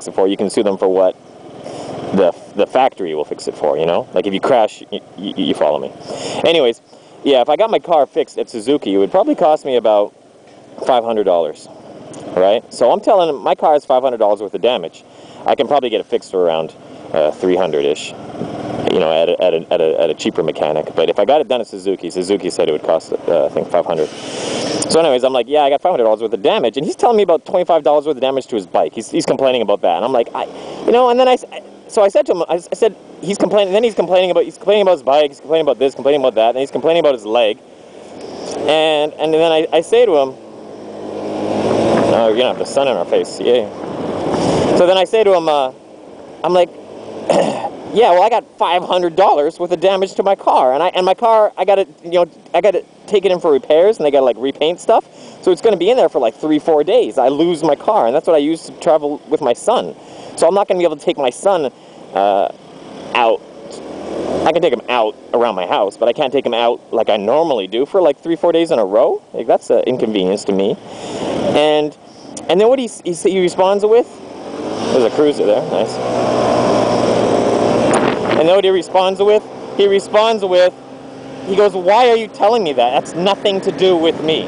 fix it for, you can sue them for what the factory will fix it for, you know? Like if you crash, you follow me. Anyways, yeah, if I got my car fixed at Suzuki, it would probably cost me about $500, right? So I'm telling him my car has $500 worth of damage. I can probably get it fixed for around 300-ish, you know, at a cheaper mechanic. But if I got it done at Suzuki said it would cost, I think, $500. So anyways, I'm like, yeah, I got $500 worth of damage, and he's telling me about $25 worth of damage to his bike. He's complaining about that, and I'm like, you know, and then so I said to him, I said, he's complaining, then he's complaining about his bike, he's complaining about this, complaining about that, and he's complaining about his leg. And then I say to him, oh, we're gonna have the sun in our face, yay. So then I say to him, I'm like, yeah, well, I got $500 worth of damage to my car, and my car, I got to take it in for repairs, and they got to like repaint stuff, so it's going to be in there for like 3-4 days. I lose my car, and that's what I use to travel with my son. So I'm not going to be able to take my son out. I can take him out around my house, but I can't take him out like I normally do for like 3-4 days in a row. Like that's an inconvenience to me. And then what he responds with? There's a cruiser there, nice. And then what he responds with? He goes, why are you telling me that? That's nothing to do with me.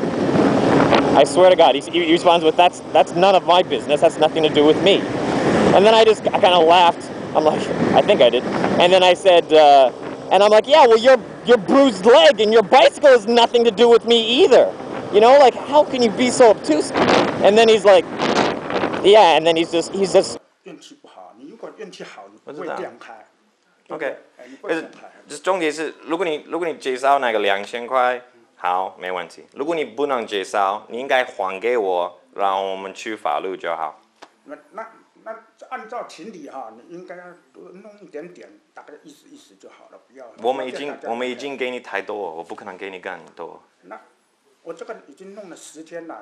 I swear to God, he responds with, that's none of my business, that's nothing to do with me. And then I kind of laughed. I'm like, I think I did. And then I said, and I'm like, yeah, well, your bruised leg and your bicycle has nothing to do with me either. You know, like, how can you be so obtuse? And then he's like, yeah, and then he's just. OK， 就是重点是，如果你介绍那个2000块，好，没问题。如果你不能介绍，你应该还给我，让我们去法律就好。那按照情理哈，你应该多弄一点点，大概意思就好了，不要。我们已经给你太多，我不可能给你更多。那我这个已经弄了10天了，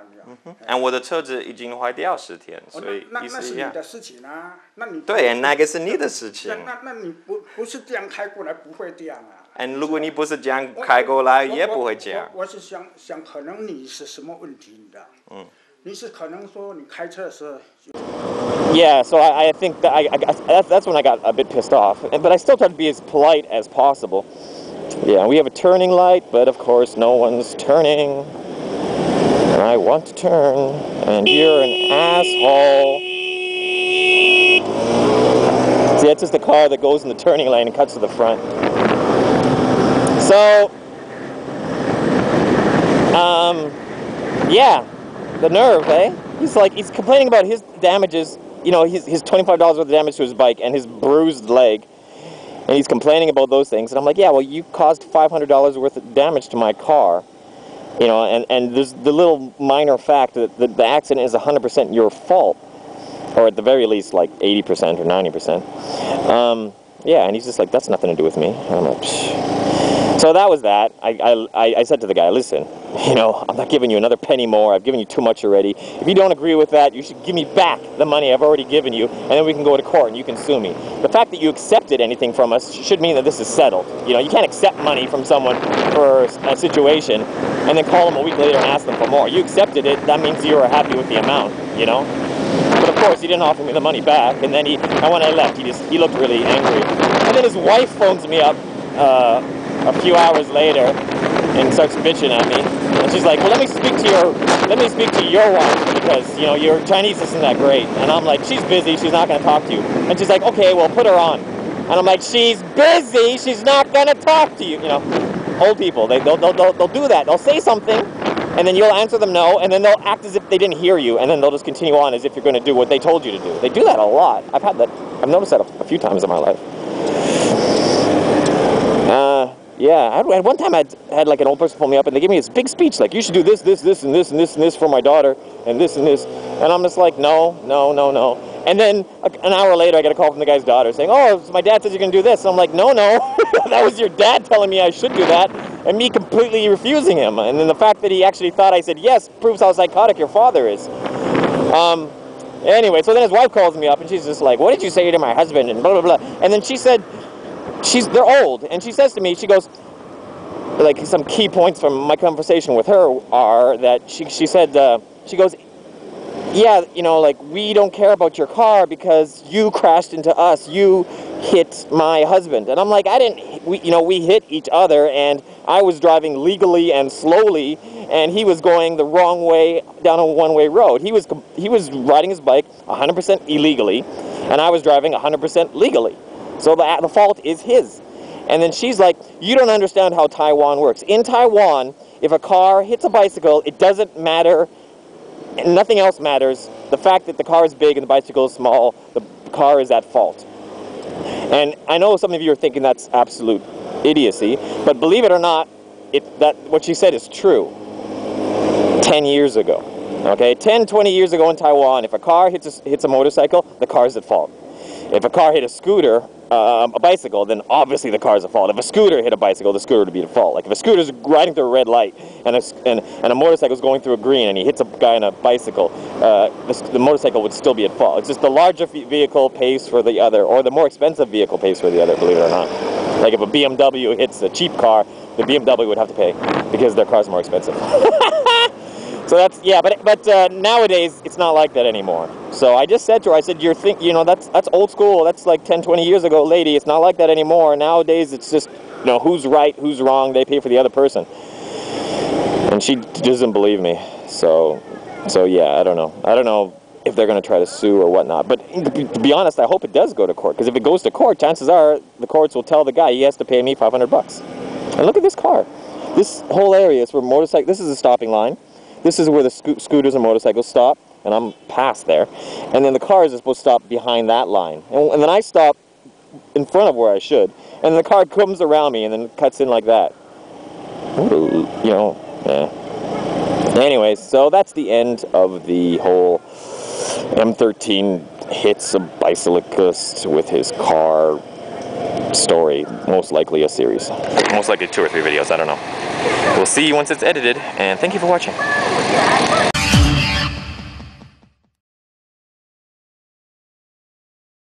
我的车子已经坏掉10天，所以那是你的事情啊，那你对，那个是你的事情。那你不是这样开过来，不会这样啊。如果你不是这样开过来，也不会这样。我是想，可能你是什么问题，你知道？你是可能说你开车的时候。Yeah, so I think that that's when I got a bit pissed off, but I still tried to be as polite as possible. Yeah, we have a turning light, but of course no one's turning. And I want to turn, and you're an asshole. See, that's just the car that goes in the turning lane and cuts to the front. So, yeah, the nerve, eh? He's complaining about his damages, you know, his $25 worth of damage to his bike and his bruised leg. And he's complaining about those things, and I'm like, yeah, well, you caused $500 worth of damage to my car, you know, and there's the little minor fact that the accident is 100% your fault, or at the very least, like 80% or 90%. Yeah, and he's just like, that's nothing to do with me. And I'm like, psh. So that was that. I said to the guy, listen, you know, I'm not giving you another penny more. I've given you too much already. If you don't agree with that, you should give me back the money I've already given you, and then we can go to court and you can sue me. The fact that you accepted anything from us should mean that this is settled. You know, you can't accept money from someone for a situation and then call them a week later and ask them for more. You accepted it, that means you were happy with the amount, you know? But of course, he didn't offer me the money back, and then and when I left, he looked really angry. And then his wife phones me up a few hours later and starts bitching at me. And she's like, well, let me speak to your wife, because, you know, your Chinese isn't that great. And I'm like, she's busy, she's not going to talk to you. And she's like, okay, well, put her on. And I'm like, she's busy, she's not going to talk to you. You know, old people, they'll do that. They'll say something, and then you'll answer them no, and then they'll act as if they didn't hear you, and then they'll just continue on as if you're going to do what they told you to do. They do that a lot. I've noticed that a few times in my life. Yeah, at one time I had like an old person pull me up and they gave me this big speech like, you should do this, this, this, and this, and this, and this for my daughter, and this, and this. And I'm just like, no. And then an hour later I get a call from the guy's daughter saying, oh, my dad says you're going to do this. And I'm like, no. That was your dad telling me I should do that, and me completely refusing him. And then the fact that he actually thought I said yes proves how psychotic your father is. Anyway, so then his wife calls me up and she's just like, what did you say to my husband, and blah, blah, blah. And then she said, they're old, and she says to me, she goes, like, some key points from my conversation with her are that she said, she goes, yeah, you know, like, we don't care about your car because you crashed into us. You hit my husband. And I'm like, we hit each other, and I was driving legally and slowly, and he was going the wrong way down a one-way road. He was riding his bike 100% illegally, and I was driving 100% legally. So the fault is his. And then she's like, you don't understand how Taiwan works. In Taiwan, if a car hits a bicycle, it doesn't matter. And nothing else matters. The fact that the car is big and the bicycle is small, the car is at fault. And I know some of you are thinking that's absolute idiocy, but believe it or not, what she said is true. 10 years ago, okay? 10, 20 years ago in Taiwan, if a car hits a motorcycle, the car is at fault. If a car hit a scooter, a bicycle, then obviously the car is at fault. If a scooter hit a bicycle, the scooter would be at fault. Like if a scooter is riding through a red light and a motorcycle is going through a green and he hits a guy on a bicycle, the motorcycle would still be at fault. It's just the larger vehicle pays for the other, or the more expensive vehicle pays for the other, believe it or not. Like if a BMW hits a cheap car, the BMW would have to pay because their car's more expensive. So that's, yeah, but nowadays it's not like that anymore. So I just said to her, I said, that's old school. That's like 10, 20 years ago, lady. It's not like that anymore. Nowadays it's just, who's right, who's wrong. They pay for the other person. And she doesn't believe me. So yeah, I don't know. I don't know if they're going to try to sue or whatnot. But to be honest, I hope it does go to court. Because if it goes to court, chances are the courts will tell the guy he has to pay me $500. And look at this car. This whole area is for motorcycle. This is a stopping line. This is where the scooters and motorcycles stop, and I'm past there. And then the cars are supposed to stop behind that line. And then I stop in front of where I should. And the car comes around me and then cuts in like that. Yeah. Anyways, so that's the end of the whole M13 hits a bicyclist with his car story. Most likely a series. Most likely 2 or 3 videos, I don't know. We'll see you once it's edited, and thank you for watching.